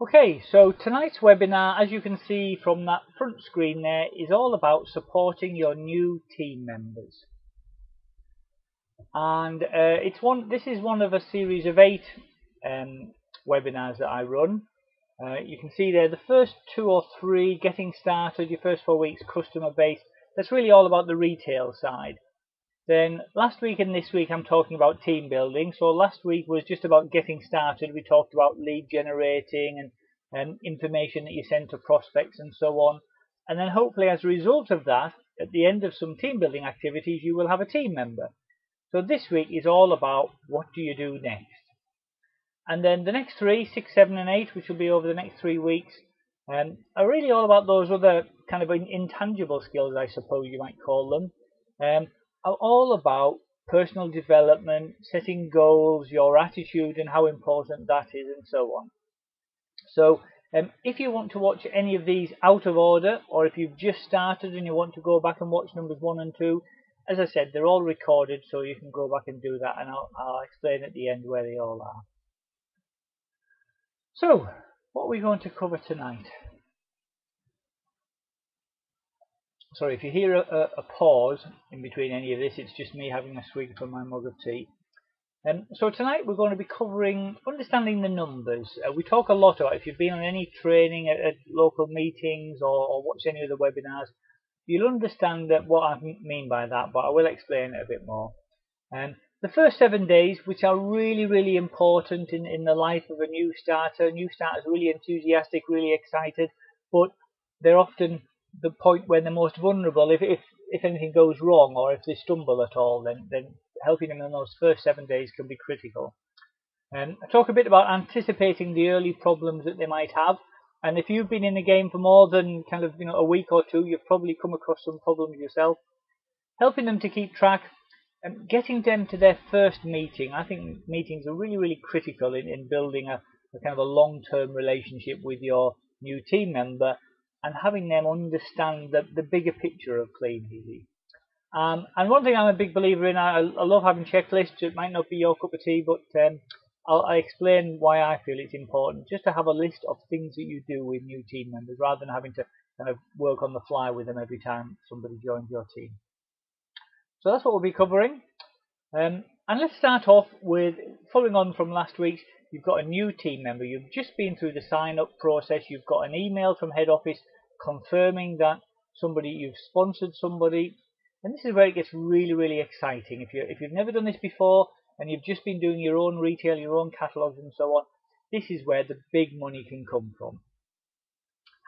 Okay, so tonight's webinar, as you can see from that front screen there, is all about supporting your new team members. And this is one of a series of 8 webinars that I run. You can see there the first 2 or 3, getting started, your first 4 weeks, customer base. That's really all about the retail side. Then last week and this week I'm talking about team building. So last week was just about getting started. We talked about lead generating and information that you send to prospects and so on. And then hopefully as a result of that, at the end of some team building activities, you will have a team member. So this week is all about what do you do next. And then the next 3, 6, 7 and 8, which will be over the next 3 weeks, are really all about those other kind of intangible skills, I suppose you might call them. Are all about personal development, setting goals, your attitude and how important that is, and so on. So if you want to watch any of these out of order, or if you've just started and you want to go back and watch numbers 1 and 2, as I said, they're all recorded, so you can go back and do that, and I'll explain at the end where they all are. So, what are we going to cover tonight? Sorry, if you hear a pause in between any of this, it's just me having a swig from my mug of tea. So tonight we're going to be covering understanding the numbers. We talk a lot about, if you've been on any training at local meetings or watched any of the webinars, you'll understand what I mean by that, but I will explain it a bit more. The first 7 days, which are really, really important in the life of a new starter. New starters are really enthusiastic, really excited, but they're often the point when they're most vulnerable. If anything goes wrong or if they stumble at all, then helping them in those first 7 days can be critical. I talk a bit about anticipating the early problems that they might have, and if you've been in the game for more than kind of a week or 2, you've probably come across some problems yourself. Helping them to keep track and getting them to their first meeting. I think meetings are really, really critical in building a kind of a long-term relationship with your new team member, and having them understand the bigger picture of Kleeneze. And one thing I'm a big believer in, I love having checklists. It might not be your cup of tea, but I'll explain why I feel it's important just to have a list of things that you do with new team members, rather than having to kind of work on the fly with them every time somebody joins your team. So that's what we'll be covering. And let's start off with, following on from last week's, you've got a new team member. You've just been through the sign-up process. You've got an email from head office confirming that you've sponsored somebody. And this is where it gets really, really exciting. If you've never done this before and you've just been doing your own retail, your own catalogs and so on, this is where the big money can come from.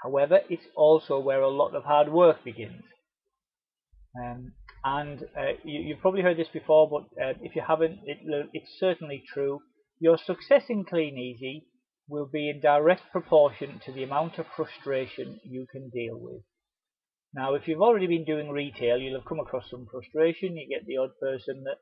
However, it's also where a lot of hard work begins. You've probably heard this before, but if you haven't, it's certainly true. Your success in Kleeneze will be in direct proportion to the amount of frustration you can deal with. Now, if you've already been doing retail, you'll have come across some frustration. You get the odd person that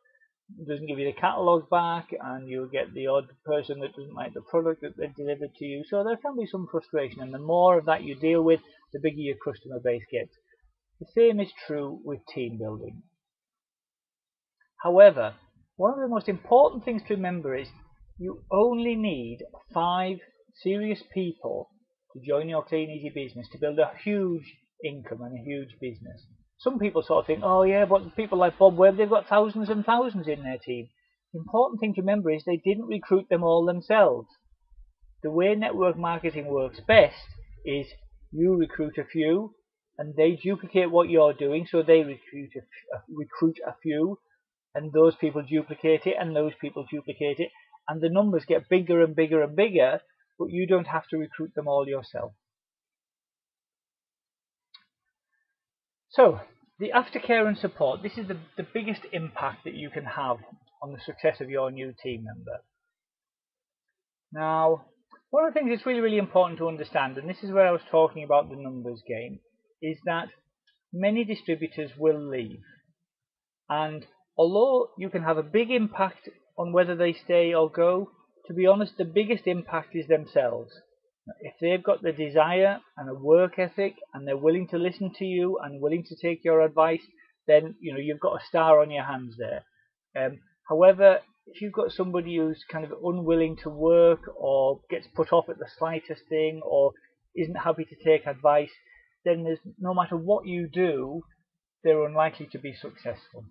doesn't give you the catalogue back, and you'll get the odd person that doesn't like the product that they've delivered to you. So there can be some frustration, and the more of that you deal with, the bigger your customer base gets. The same is true with team building. However, one of the most important things to remember is you only need 5 serious people to join your Kleeneze business to build a huge income and a huge business. Some people sort of think, oh yeah, but people like Bob Webb, they've got thousands and thousands in their team. The important thing to remember is they didn't recruit them all themselves. The way network marketing works best is you recruit a few, and they duplicate what you're doing, so they recruit a few, and those people duplicate it, and those people duplicate it, and the numbers get bigger and bigger and bigger, but you don't have to recruit them all yourself. So, the aftercare and support, this is the biggest impact that you can have on the success of your new team member. Now, one of the things that's really, really important to understand, and this is where I was talking about the numbers game, is that many distributors will leave. And although you can have a big impact on whether they stay or go, to be honest, the biggest impact is themselves. If they've got the desire and a work ethic, and they're willing to listen to you and willing to take your advice, then you've got a star on your hands there. However, if you've got somebody who's kind of unwilling to work or gets put off at the slightest thing or isn't happy to take advice, then there's, no matter what you do, they're unlikely to be successful.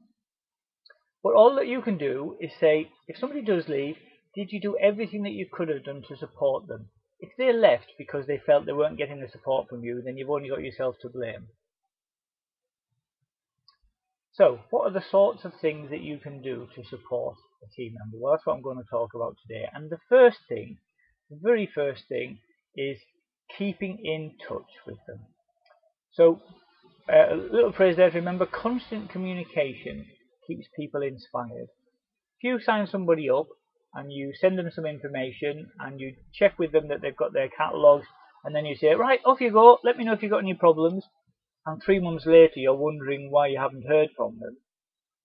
But all that you can do is say, if somebody does leave, did you do everything that you could have done to support them? If they left because they felt they weren't getting the support from you, then you've only got yourself to blame. So, what are the sorts of things that you can do to support a team member? Well, that's what I'm going to talk about today. And the first thing, the very first thing, is keeping in touch with them. So, a little phrase there to remember: constant communication keeps people inspired. If you sign somebody up and you send them some information and you check with them that they've got their catalogues, and then you say, right, off you go, let me know if you've got any problems, and 3 months later you're wondering why you haven't heard from them,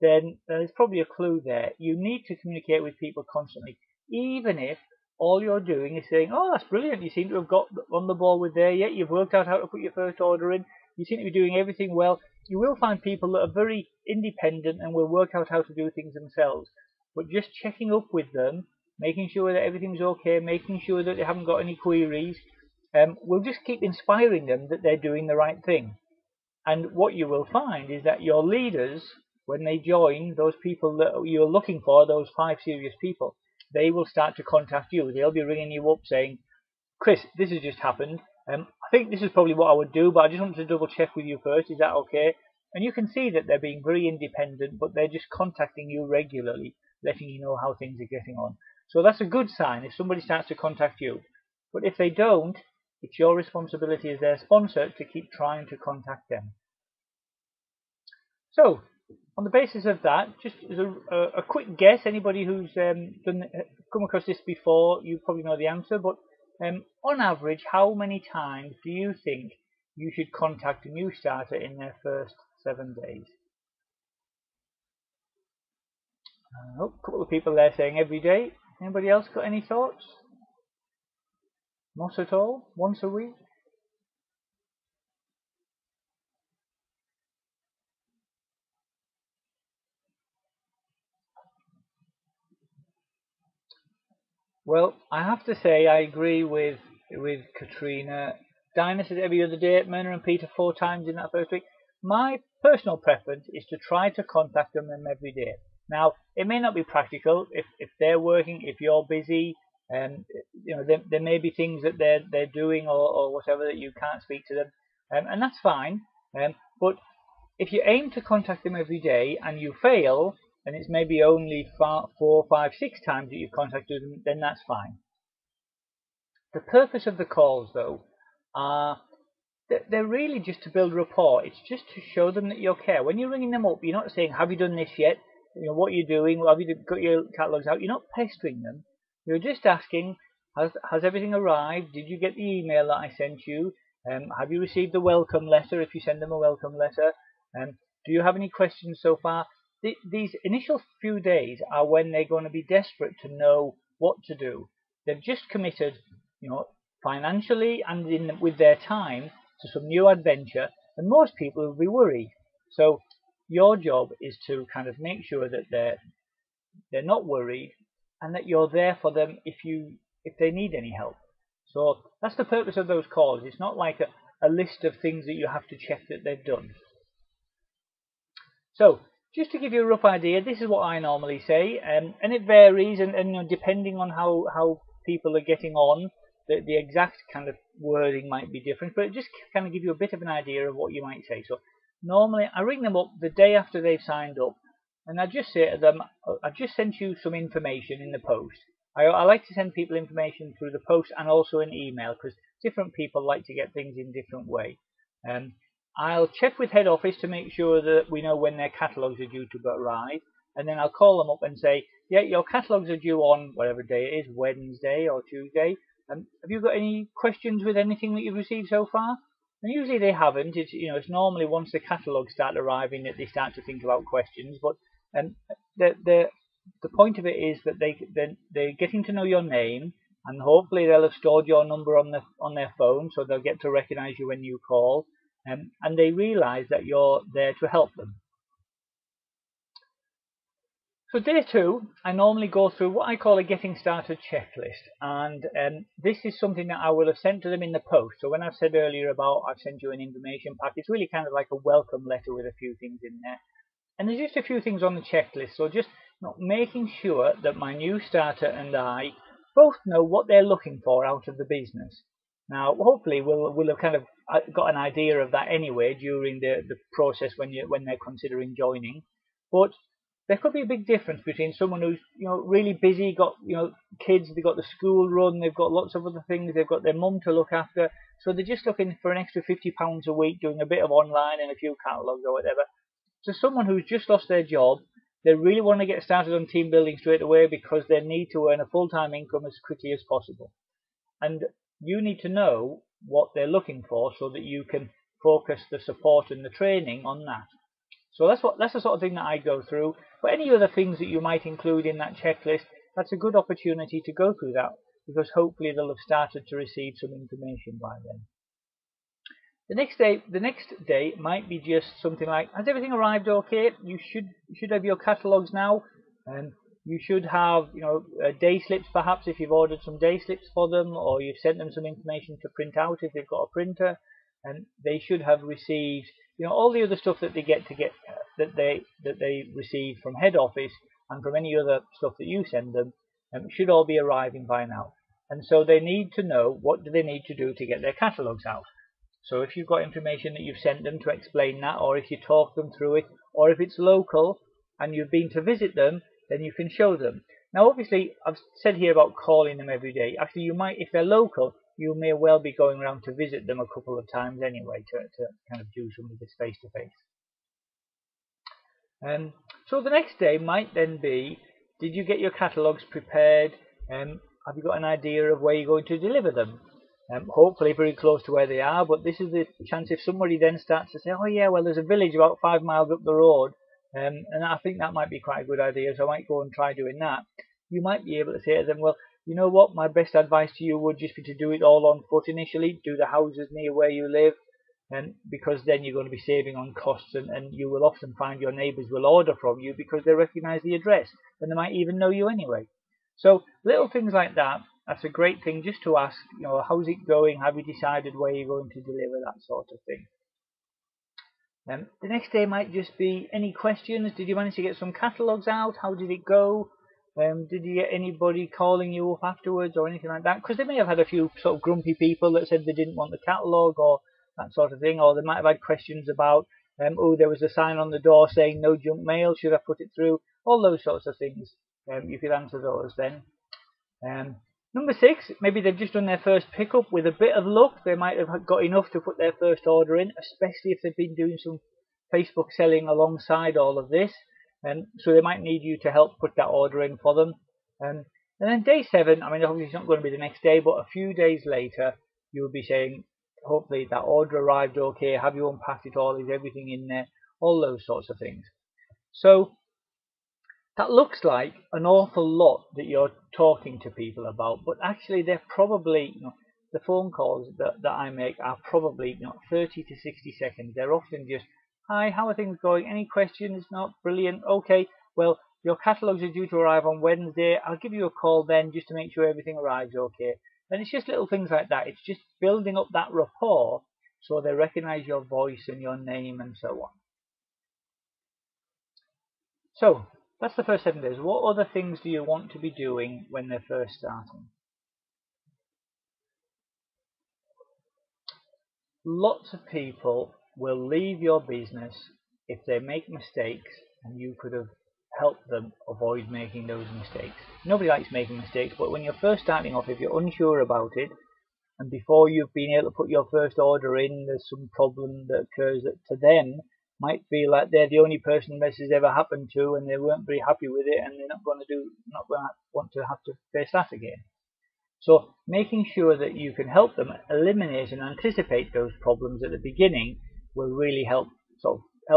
then there's probably a clue there. You need to communicate with people constantly, even if all you're doing is saying, oh, that's brilliant, you seem to have got on the ball with there yet, you've worked out how to put your first order in, you seem to be doing everything well. You will find people that are very independent and will work out how to do things themselves. But just checking up with them, making sure that everything's okay, making sure that they haven't got any queries, will just keep inspiring them that they're doing the right thing. And what you will find is that your leaders, when they join, those people that you're looking for, those 5 serious people, they will start to contact you. They'll be ringing you up saying, Chris, this has just happened. I think this is probably what I would do, but I just wanted to double check with you first. Is that okay? And you can see that they're being very independent, but they're just contacting you regularly, letting you know how things are getting on. So that's a good sign if somebody starts to contact you. But if they don't, it's your responsibility as their sponsor to keep trying to contact them. So, on the basis of that, just as a quick guess, anybody who's come across this before, you probably know the answer, but on average, how many times do you think you should contact a new starter in their first 7 days? A couple of people there saying every day. Anybody else got any thoughts? Not at all? Once a week? Well, I have to say I agree with Katrina. Dinah said every other day, Myrna and Peter 4 times in that first week. My personal preference is to try to contact them every day. Now, it may not be practical if they're working, if you're busy, you know, there may be things that they're doing or whatever that you can't speak to them, and that's fine. But if you aim to contact them every day and you fail, and it's maybe only 4, 5, 6 times that you've contacted them, then that's fine. The purpose of the calls, though, are they're really just to build rapport. It's just to show them that you care. When you're ringing them up, you're not saying, have you done this yet? You know, what are you doing? Have you got your catalogues out? You're not pestering them. You're just asking, has everything arrived? Did you get the email that I sent you? Have you received the welcome letter if you send them a welcome letter? Do you have any questions so far? These initial few days are when they're going to be desperate to know what to do. They've just committed, you know, financially and with their time to some new adventure, and most people will be worried. So your job is to kind of make sure that they're not worried and that you're there for them if they need any help. So that's the purpose of those calls. It's not like a list of things that you have to check that they've done. So just to give you a rough idea, this is what I normally say, and it varies, and you know, depending on how people are getting on, the exact kind of wording might be different, but it just kind of give you a bit of an idea of what you might say. So normally I ring them up the day after they've signed up, and I just say to them, I've just sent you some information in the post. I like to send people information through the post and also an email, because different people like to get things in different way. I'll check with head office to make sure that we know when their catalogues are due to arrive, and then I'll call them up and say, yeah, your catalogues are due on whatever day it is, Wednesday or Tuesday. Have you got any questions with anything that you've received so far? And usually they haven't. It's normally once the catalogues start arriving that they start to think about questions. But the point of it is that they're getting to know your name, and hopefully they'll have stored your number on their phone, so they'll get to recognise you when you call. And they realise that you're there to help them. So day 2, I normally go through what I call a getting started checklist, and this is something that I will have sent to them in the post. So when I've said earlier about I've sent you an information pack, it's really kind of like a welcome letter with a few things in there. And there's just a few things on the checklist, so just making sure that my new starter and I both know what they're looking for out of the business. Now, hopefully, we'll have kind of got an idea of that anyway during the process when they're considering joining. But there could be a big difference between someone who's really busy, got kids, they've got the school run, they've got lots of other things, they've got their mum to look after, so they're just looking for an extra £50 a week doing a bit of online and a few catalogues or whatever. So someone who's just lost their job, they really want to get started on team building straight away because they need to earn a full-time income as quickly as possible. And you need to know what they're looking for so that you can focus the support and the training on that. So that's the sort of thing that I go through. But any other things that you might include in that checklist, that's a good opportunity to go through that, because hopefully they'll have started to receive some information by then. The next day might be just something like, has everything arrived okay? You should have your catalogues now, and you should have day slips perhaps if you've ordered some day slips for them, or you've sent them some information to print out if they've got a printer, and they should have received all the other stuff that they receive from head office and from any other stuff that you send them, should all be arriving by now. And so they need to know what do they need to do to get their catalogues out. So if you've got information that you've sent them to explain that, or if you talk them through it, or if it's local and you've been to visit them, then you can show them. Now obviously I've said here about calling them every day. Actually you might, if they're local, you may well be going around to visit them a couple of times anyway to kind of do some of this face to face. So the next day might then be, did you get your catalogues prepared? Have you got an idea of where you're going to deliver them? Hopefully very close to where they are, but this is the chance if somebody then starts to say, oh yeah, well there's a village about 5 miles up the road, and I think that might be quite a good idea, so I might go and try doing that. You might be able to say to them, well, you know what, my best advice to you would just be to do it all on foot initially, do the houses near where you live, because then you're going to be saving on costs, and you will often find your neighbours will order from you because they recognise the address, and they might even know you anyway. So little things like that, that's a great thing just to ask, how's it going? Have you decided where you're going to deliver, that sort of thing. The next day might just be any questions. Did you manage to get some catalogues out? How did it go? Did you get anybody calling you up afterwards or anything like that? Because they may have had a few sort of grumpy people that said they didn't want the catalogue or that sort of thing, or they might have had questions about, oh, there was a sign on the door saying no junk mail, should I put it through? All those sorts of things. You could answer those then. Number 6, maybe they've just done their first pickup. With a bit of luck, they might have got enough to put their first order in, especially if they've been doing some Facebook selling alongside all of this. So they might need you to help put that order in for them. And then day 7, I mean, obviously it's not going to be the next day, but a few days later, you'll be saying, hopefully that order arrived okay, have you unpacked it all, is everything in there, all those sorts of things. So that looks like an awful lot that you're talking to people about, but actually they're probably, the phone calls that I make are probably 30 to 60 seconds. They're often just, hi, how are things going? Any questions? Not brilliant. Okay, well, your catalogues are due to arrive on Wednesday. I'll give you a call then just to make sure everything arrives okay. And it's just little things like that. It's just building up that rapport so they recognize your voice and your name and so on. So that's the first 7 days. What other things do you want to be doing when they're first starting? Lots of people will leave your business if they make mistakes and you could have helped them avoid making those mistakes. Nobody likes making mistakes, but when you're first starting off, if you're unsure about it, and before you've been able to put your first order in, there's some problem that occurs that to them might feel like they're the only person this has ever happened to, and they weren't very happy with it, and they're not going to want to have to face that again. So making sure that you can help them eliminate and anticipate those problems at the beginning will really help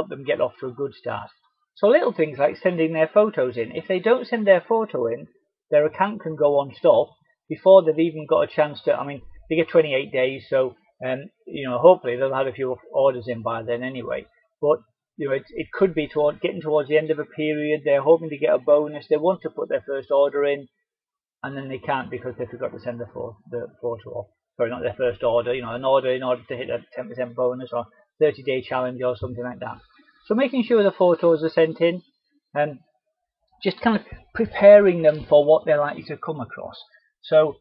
them get off to a good start. So little things like sending their photos in. If they don't send their photo in, their account can go on stop before they've even got a chance to. I mean, they get 28 days, so hopefully they'll have a few orders in by then anyway. But it could be getting towards the end of a period. They're hoping to get a bonus. They want to put their first order in, and then they can't because they forgot to send the photo off. Sorry, not their first order. An order in order to hit a 10% bonus or 30-day challenge or something like that. So making sure the photos are sent in, and just kind of preparing them for what they're likely to come across. So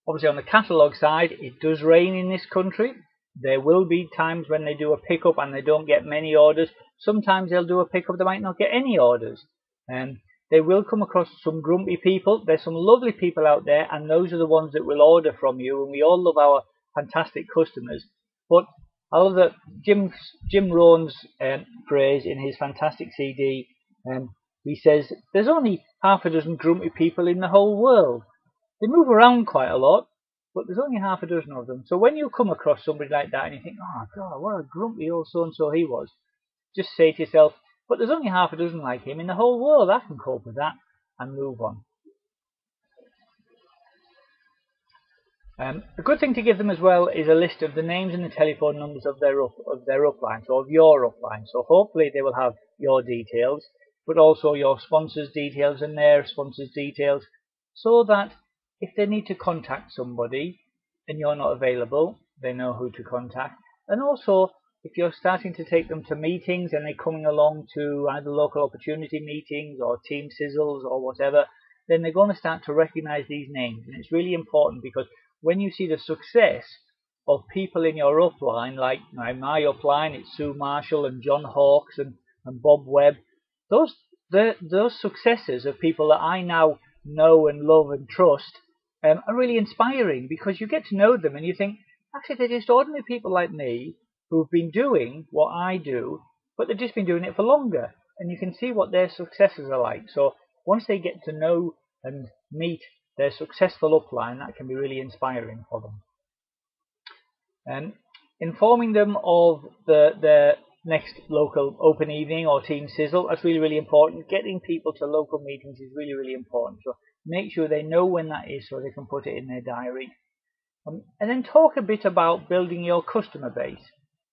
obviously on the catalogue side, it does rain in this country. There will be times when they do a pickup and they don't get many orders. Sometimes they'll do a pickup, they might not get any orders. They will come across some grumpy people. There's some lovely people out there, and those are the ones that will order from you. And we all love our fantastic customers. But I love that Jim Rohn's phrase in his fantastic CD. He says, there's only half a dozen grumpy people in the whole world. They move around quite a lot, but there's only half a dozen of them. So when you come across somebody like that and you think, oh God, what a grumpy old so-and-so he was, just say to yourself, but there's only half a dozen like him in the whole world. I can cope with that, and move on. A good thing to give them as well is a list of the names and the telephone numbers of their upline, so of your upline. So hopefully they will have your details, but also your sponsors' details and their sponsors' details, so that if they need to contact somebody and you're not available, they know who to contact. And also, if you're starting to take them to meetings and they're coming along to either local opportunity meetings or team sizzles or whatever, then they're going to start to recognize these names. And it's really important, because when you see the success of people in your upline, like my upline, it's Sue Marshall and John Hawkes and Bob Webb, those successes of people that I now know and love and trust are really inspiring, because you get to know them and you think, actually, they're just ordinary people like me who've been doing what I do, but they've just been doing it for longer, and you can see what their successes are like. So once they get to know and meet their successful upline, that can be really inspiring for them. Informing them of their next local open evening or team sizzle, that's really, really important. Getting people to local meetings is really, really important. So make sure they know when that is so they can put it in their diary. And then talk a bit about building your customer base.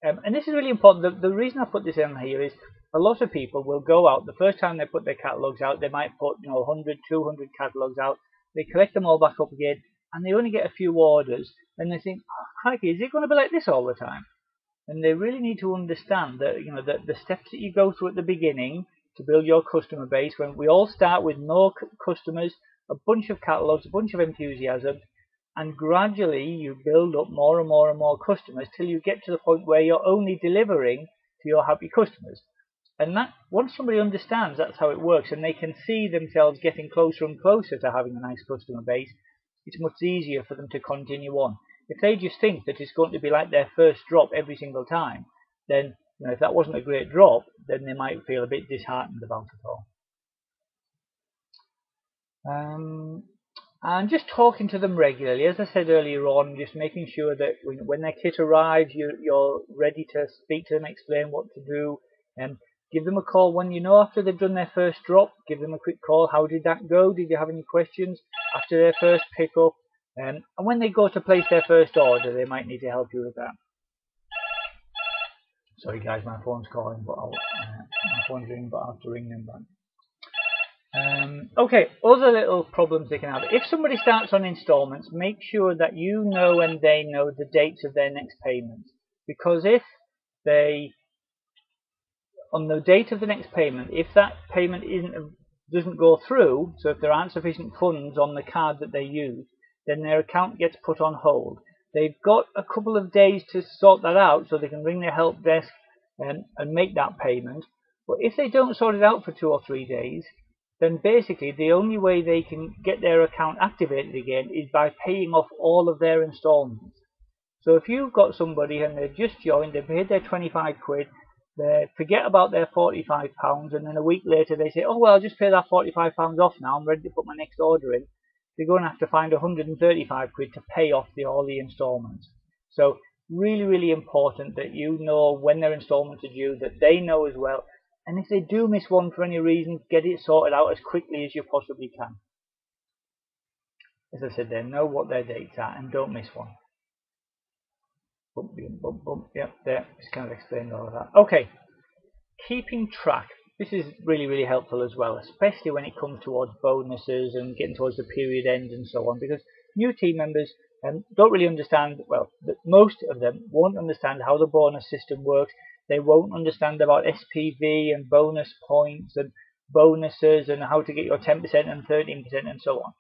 And this is really important. The reason I put this in here is a lot of people will go out, the first time they put their catalogues out, they might put 100, 200 catalogues out, they collect them all back up again, and they only get a few orders, and they think, oh, crikey, is it going to be like this all the time? And they really need to understand that the steps that you go through at the beginning to build your customer base, when we all start with no customers, a bunch of catalogues, a bunch of enthusiasm, and gradually you build up more and more and more customers till you get to the point where you're only delivering to your happy customers. And that, once somebody understands that's how it works, and they can see themselves getting closer and closer to having a nice customer base, it's much easier for them to continue on. If they just think that it's going to be like their first drop every single time, then if that wasn't a great drop, then they might feel a bit disheartened about it all. And just talking to them regularly, as I said earlier on, just making sure that when their kit arrives, you're ready to speak to them, explain what to do, and give them a call when after they've done their first drop. Give them a quick call. How did that go? Did you have any questions after their first pickup? And when they go to place their first order, they might need to help you with that. Sorry guys, my phone's calling, but my phone's ringing, but I'll have to ring them back. Okay, other little problems they can have. If somebody starts on installments, make sure that you know and they know the dates of their next payment. Because if on the date of the next payment, if that payment doesn't go through, so if there aren't sufficient funds on the card that they use, then their account gets put on hold. They've got a couple of days to sort that out, so they can ring their help desk and make that payment. But if they don't sort it out for 2 or 3 days, then basically the only way they can get their account activated again is by paying off all of their installments. So if you've got somebody and they've just joined, they've paid their 25 quid, they forget about their £45, and then a week later they say, oh well, I'll just pay that £45 off now, I'm ready to put my next order in. They're going to have to find 135 quid to pay off all the installments. So really, really important that you know when their installments are due, that they know as well. And if they do miss one for any reason, get it sorted out as quickly as you possibly can. As I said, they know what their dates are, and don't miss one. Bump, bump, bump. Yep, there. Just kind of explained all of that. Okay. keeping track. This is really helpful as well, especially when it comes towards bonuses and getting towards the period ends and so on, because new team members don't really understand, well, most of them won't understand how the bonus system works. They won't understand about SPV and bonus points and bonuses and how to get your 10% and 13% and so on.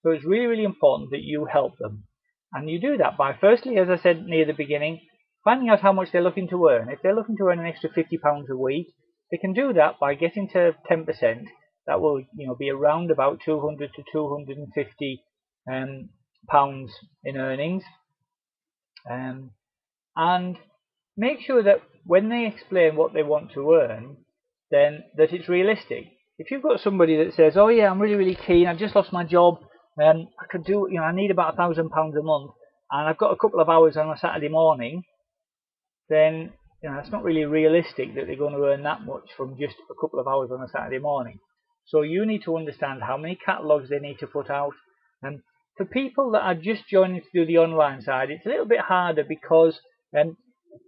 So it's really important that you help them. And you do that by, firstly, as I said near the beginning, finding out how much they're looking to earn. If they're looking to earn an extra £50 a week, they can do that by getting to 10%. That will, be around about 200 to 250 pounds in earnings. And make sure that when they explain what they want to earn, then that it's realistic. If you've got somebody that says, "Oh yeah, I'm really keen. I've just lost my job. I could do, I need about £1,000 a month, and I've got a couple of hours on a Saturday morning," then it's not really realistic that they're going to earn that much from just a couple of hours on a Saturday morning. So you need to understand how many catalogues they need to put out. And for people that are just joining to do the online side, it's a little bit harder because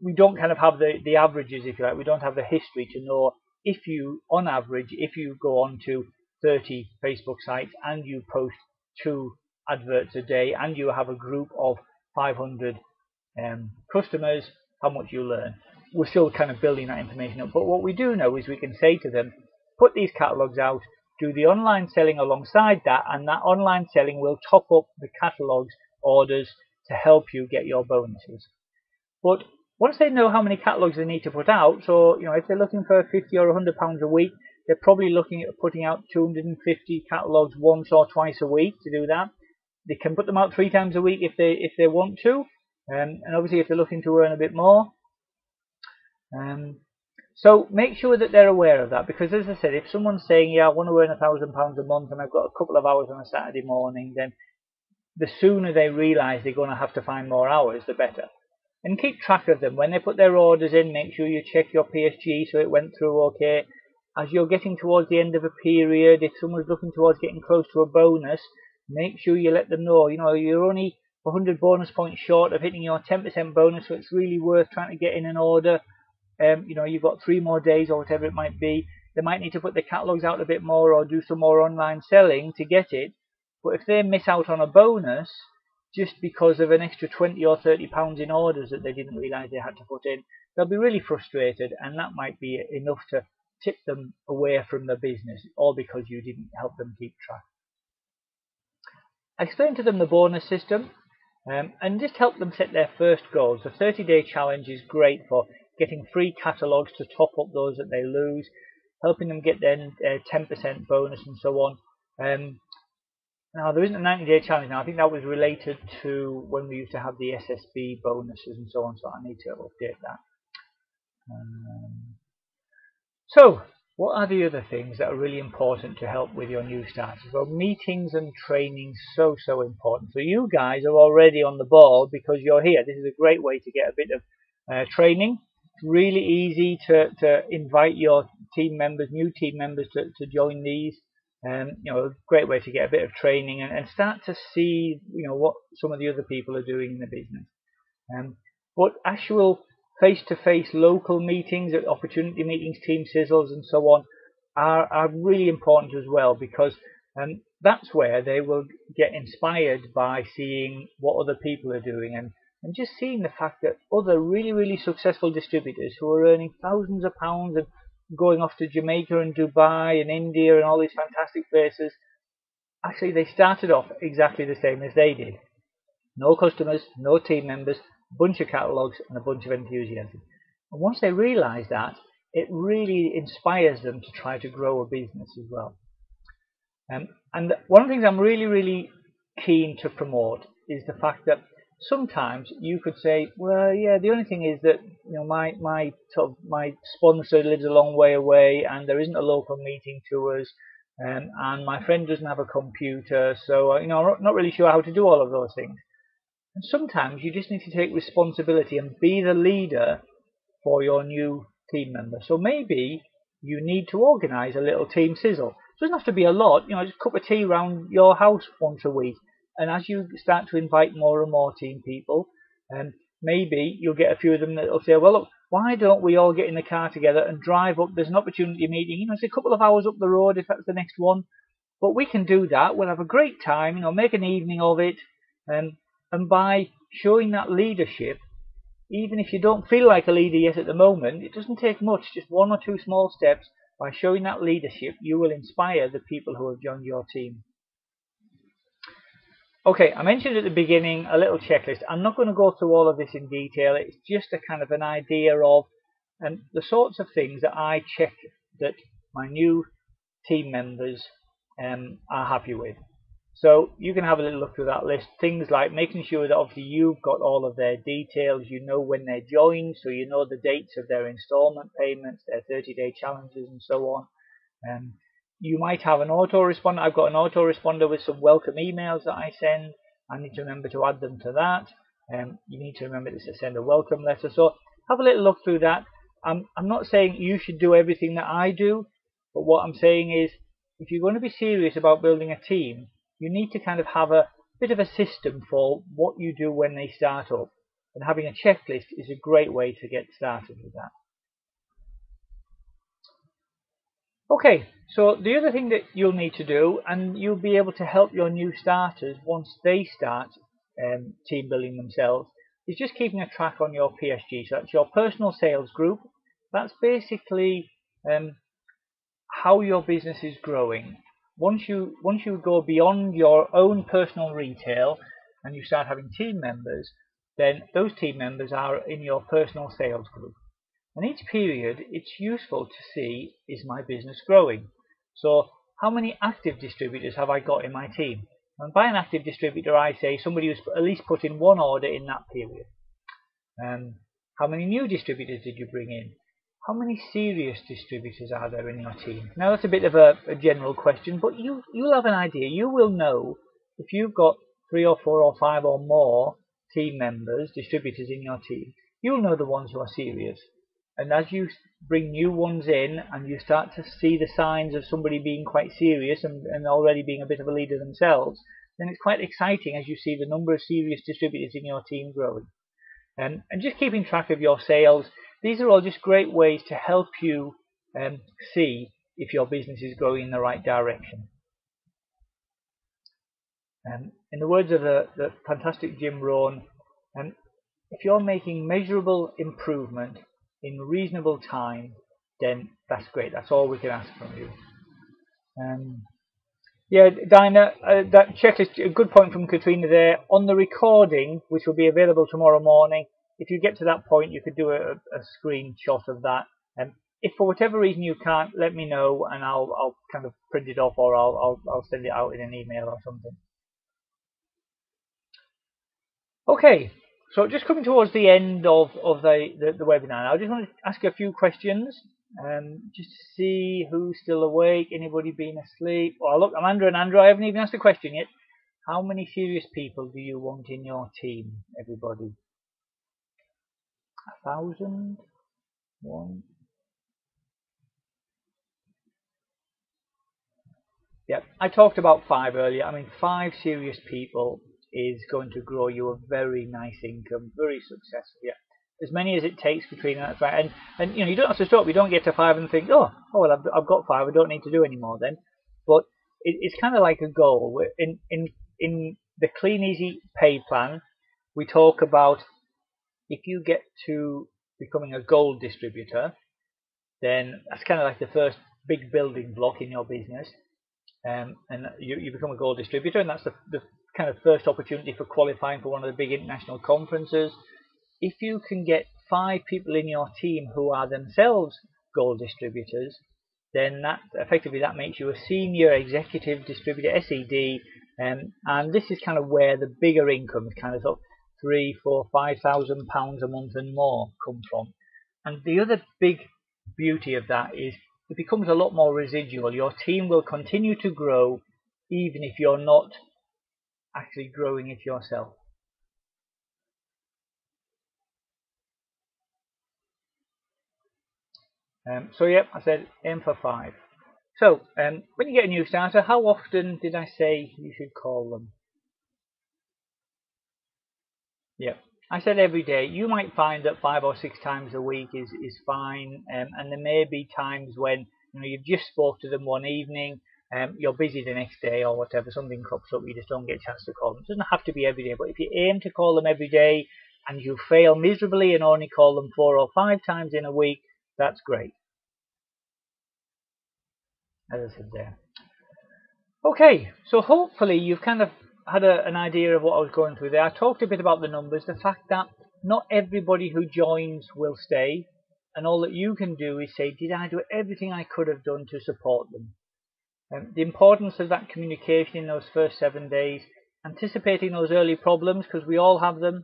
we don't kind of have the averages, if you like. We don't have the history to know if you, on average, if you go on to 30 Facebook sites and you post 2 adverts a day and you have a group of 500 customers, how much you learn. We're still kind of building that information up. But what we do know is we can say to them, put these catalogues out, do the online selling alongside that, and that online selling will top up the catalogues orders to help you get your bonuses. But once they know how many catalogues they need to put out, so if they're looking for £50 or £100 a week, they're probably looking at putting out 250 catalogues once or twice a week to do that. They can put them out 3 times a week if they want to, and obviously if they're looking to earn a bit more. So make sure that they're aware of that, because as I said, if someone's saying, yeah, I want to earn £1,000 a month and I've got a couple of hours on a Saturday morning, then the sooner they realise they're going to have to find more hours, the better. And keep track of them. When they put their orders in, make sure you check your PSG so it went through okay. As you're getting towards the end of a period, if someone's looking towards getting close to a bonus, make sure you let them know, you're only 100 bonus points short of hitting your 10% bonus, so it's really worth trying to get in an order. You've got 3 more days or whatever it might be. They might need to put the catalogues out a bit more or do some more online selling to get it. But if they miss out on a bonus just because of an extra 20 or 30 pounds in orders that they didn't realise they had to put in, they'll be really frustrated, and that might be enough to tip them away from the business, all because you didn't help them keep track. Explain to them the bonus system, and just help them set their first goals. The 30-day challenge is great for getting free catalogues to top up those that they lose, helping them get their 10% bonus and so on. Now, there isn't a 90-day challenge now. I think that was related to when we used to have the SSB bonuses and so on, so I need to update that. So, what are the other things that are really important to help with your new starters? Well, meetings and training, so important. So you guys are already on the ball because you're here. This is a great way to get a bit of training. It's really easy to invite your team members, new team members, to join these. A great way to get a bit of training and start to see what some of the other people are doing in the business. But actual face-to-face local meetings, opportunity meetings, team sizzles and so on are really important as well, because that's where they will get inspired by seeing what other people are doing and just seeing the fact that other really successful distributors who are earning thousands of pounds and going off to Jamaica and Dubai and India and all these fantastic places, actually they started off exactly the same as they did. No customers, no team members, a bunch of catalogues and a bunch of enthusiasm. And once they realise that, it really inspires them to try to grow a business as well. And one of the things I'm really keen to promote is the fact that sometimes you could say, well, yeah, the only thing is that my sponsor lives a long way away and there isn't a local meeting to us, and my friend doesn't have a computer, so I'm not really sure how to do all of those things. And sometimes you just need to take responsibility and be the leader for your new team member. So maybe you need to organise a little team sizzle. It doesn't have to be a lot, just a cup of tea around your house once a week. And as you start to invite more and more team people, maybe you'll get a few of them that will say, well, look, why don't we all get in the car together and drive up? There's an opportunity meeting, it's a couple of hours up the road if that's the next one, but we can do that. We'll have a great time, make an evening of it, and by showing that leadership, even if you don't feel like a leader yet at the moment, it doesn't take much, just 1 or 2 small steps. By showing that leadership, you will inspire the people who have joined your team. Okay, I mentioned at the beginning a little checklist. I'm not going to go through all of this in detail. It's just a kind of an idea of the sorts of things that I check that my new team members are happy with. So you can have a little look through that list. Things like making sure that obviously you've got all of their details, you know when they joined, so you know the dates of their installment payments, their 30-day challenges and so on. You might have an autoresponder. I've got an autoresponder with some welcome emails that I send. I need to remember to add them to that. You need to remember to send a welcome letter. So have a little look through that. I'm not saying you should do everything that I do, but what I'm saying is if you're going to be serious about building a team, you need to kind of have a bit of a system for what you do when they start up. And having a checklist is a great way to get started with that. Okay, so the other thing that you'll need to do, and you'll be able to help your new starters once they start team building themselves, is just keeping a track on your PSG. So that's your personal sales group. That's basically how your business is growing. Once you go beyond your own personal retail and you start having team members, then those team members are in your personal sales group. And each period, it's useful to see, is my business growing? So how many active distributors have I got in my team? And by an active distributor, I say somebody who's at least put in 1 order in that period. How many new distributors did you bring in? How many serious distributors are there in your team? Now that's a bit of a general question, but you'll have an idea. You will know if you've got 3 or 4 or 5 or more team members, distributors in your team, you'll know the ones who are serious. And as you bring new ones in and you start to see the signs of somebody being quite serious and already being a bit of a leader themselves, then it's quite exciting as you see the number of serious distributors in your team growing. And just keeping track of your sales. These are all just great ways to help you see if your business is growing in the right direction. In the words of the fantastic Jim Rohn, if you're making measurable improvement in reasonable time, then that's great. That's all we can ask from you. Yeah, Dinah, that checklist, a good point from Katrina there. On the recording, which will be available tomorrow morning, if you get to that point, you could do a screenshot of that. If for whatever reason you can't, let me know and I'll kind of print it off, or I'll send it out in an email or something. Okay, so just coming towards the end of the webinar, I just want to ask you a few questions. Just to see who's still awake. Anybody been asleep? Oh, look, Amanda and Andrew, I haven't even asked a question yet. How many serious people do you want in your team, everybody? 1,000? 1? Yeah, I talked about 5 earlier. I mean, 5 serious people is going to grow you a very nice income, very successful. Yeah, as many as it takes, Katrina. That's right. And you don't have to stop. You don't get to 5 and think, oh well, I've got 5. I don't need to do any more then. But it's kind of like a goal. In the Kleeneze pay plan, we talk about if you get to becoming a gold distributor, then that's kind of like the first big building block in your business. And you become a gold distributor, and that's the kind of first opportunity for qualifying for one of the big international conferences. If you can get 5 people in your team who are themselves gold distributors, then that effectively makes you a senior executive distributor, SED, and this is kind of where the bigger income, kind of £3,000, £4,000, £5,000 a month and more, come from. And the other big beauty of that is it becomes a lot more residual. Your team will continue to grow even if you're not actually growing it yourself. So yeah, I said aim for 5. So when you get a new starter, how often did I say you should call them? Yeah, I said every day. You might find that 5 or 6 times a week is fine, and there may be times when you've just spoke to them one evening, you're busy the next day or whatever, something crops up, you just don't get a chance to call them. It doesn't have to be every day, but if you aim to call them every day and you fail miserably and only call them 4 or 5 times in a week, that's great. As I said there. Okay, so hopefully you've kind of had an idea of what I was going through there. I talked a bit about the numbers, the fact that not everybody who joins will stay, and all that you can do is say, did I do everything I could have done to support them? The importance of that communication in those first 7 days, anticipating those early problems, because we all have them,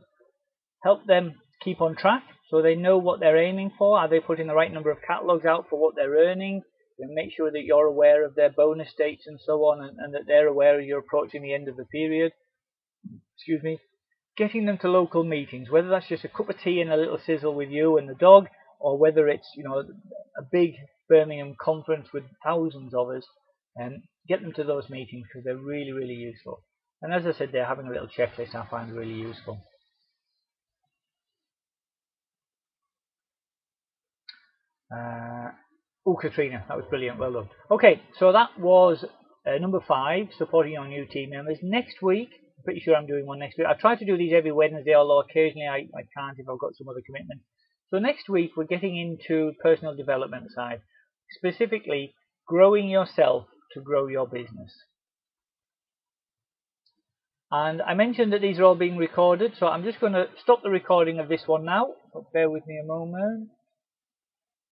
help them keep on track so they know what they're aiming for. Are they putting the right number of catalogues out for what they're earning? And make sure that you're aware of their bonus dates and so on, and that they're aware you're approaching the end of the period. Excuse me. Getting them to local meetings, whether that's just a cup of tea and a little sizzle with you and the dog, or whether it's a big Birmingham conference with thousands of us, and get them to those meetings because they're really, really useful. And as I said, they're having a little checklist I find really useful. Oh, Katrina, that was brilliant. Well done. Okay, so that was number 5, supporting your new team members. Next week, I'm pretty sure I'm doing one next week. I try to do these every Wednesday, although occasionally I can't if I've got some other commitment. So next week, we're getting into personal development side, specifically growing yourself to grow your business. And I mentioned that these are all being recorded, so I'm just going to stop the recording of this one now. So bear with me a moment.